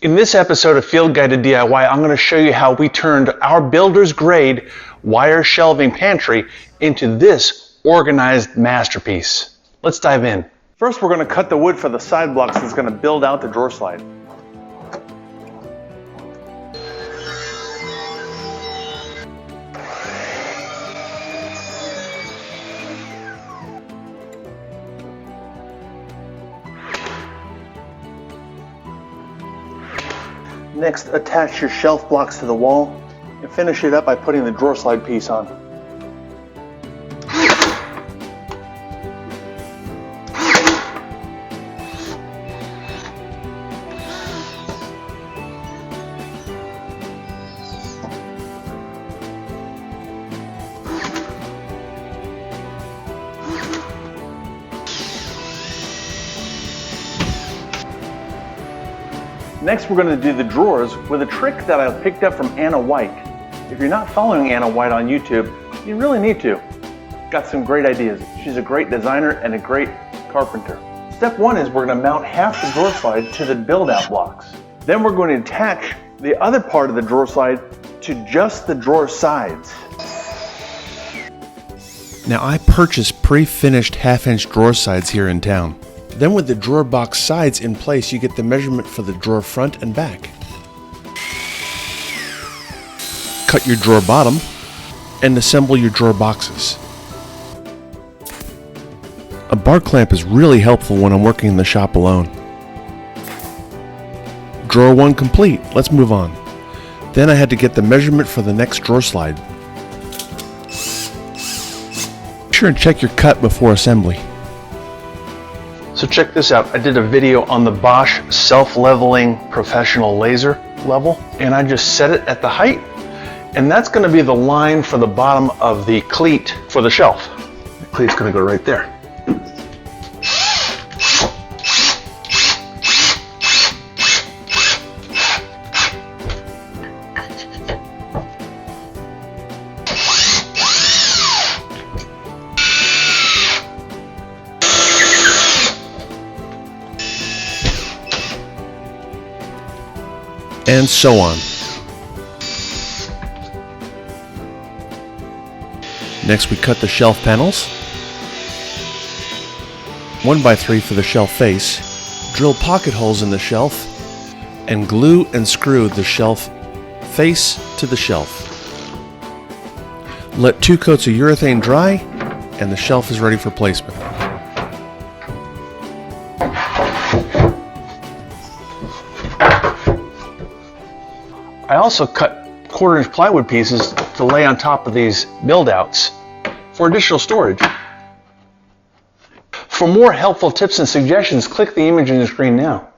In this episode of Field Guide to DIY, I'm going to show you how we turned our builder's grade wire shelving pantry into this organized masterpiece. Let's dive in. First, we're going to cut the wood for the side blocks that's going to build out the drawer slide. Next, attach your shelf blocks to the wall and finish it up by putting the drawer slide piece on. Next, we're going to do the drawers with a trick that I picked up from Anna White. If you're not following Anna White on YouTube, you really need to. Got some great ideas. She's a great designer and a great carpenter. Step one is we're going to mount half the drawer slide to the build-out blocks. Then we're going to attach the other part of the drawer slide to just the drawer sides. Now I purchased pre-finished half-inch drawer sides here in town. Then with the drawer box sides in place, you get the measurement for the drawer front and back. Cut your drawer bottom and assemble your drawer boxes. A bar clamp is really helpful when I'm working in the shop alone. Drawer 1 complete, let's move on. Then I had to get the measurement for the next drawer slide. Be sure and check your cut before assembly. So check this out. I did a video on the Bosch self-leveling professional laser level, and I just set it at the height, and that's going to be the line for the bottom of the cleat for the shelf. The cleat's going to go right there. And so on. Next we cut the shelf panels, 1x3 for the shelf face, drill pocket holes in the shelf, and glue and screw the shelf face to the shelf. Let 2 coats of urethane dry and the shelf is ready for placement. I also cut 1/4-inch plywood pieces to lay on top of these build-outs for additional storage. For more helpful tips and suggestions, click the image on your screen now.